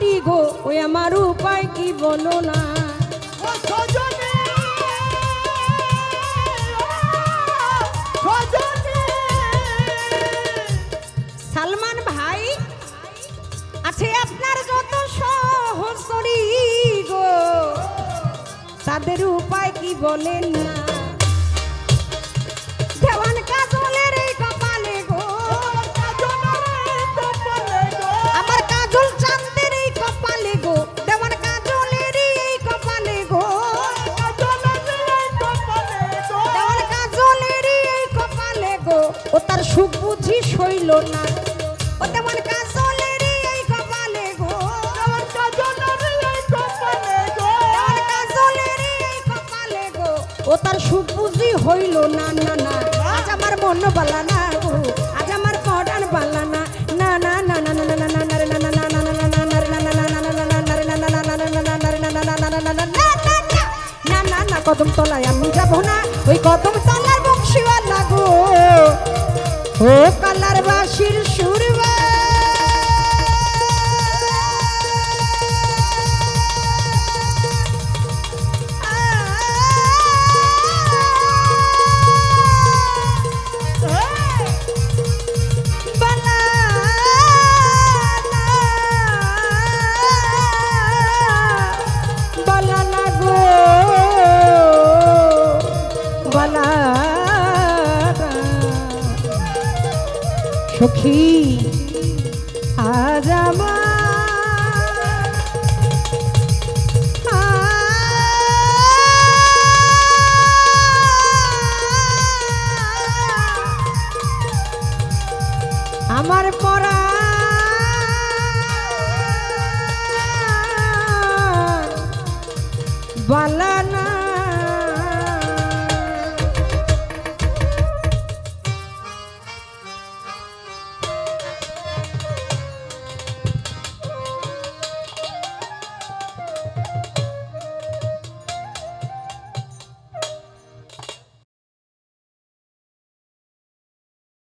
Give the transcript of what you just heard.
করি গো ওই আমার উপায় কি বলো না। ও সজনী সজনী সালমান ভাই আছে আপনার যত সহচরী গো তাদের উপায় কি বলেন না। দেওয়ান কাজলের এই কপালে গো আমার কাজল চাঁদের এই কপালে গো দেওয়ান কাজলের এই কপালে গো দেওয়ান কাজলের এই কপালে গো ও তার সুখ বুঝি সইল না। ও দেওয়ান কাজলের এই কপালে গো দেওয়ান কাজলের এই কপালে গো ও তার সুখ বুঝি হইল না না না। আজ আমার মন বালা না গো আজ আমার পড়ান বালা না না না না না না না না না না না না না না না না কদম তলায় আমি যাব না ওই কদম তলার বংশীওয়ালা গো ও কালার বাঁশির সুরবা সখী আজ আমার পরা বালা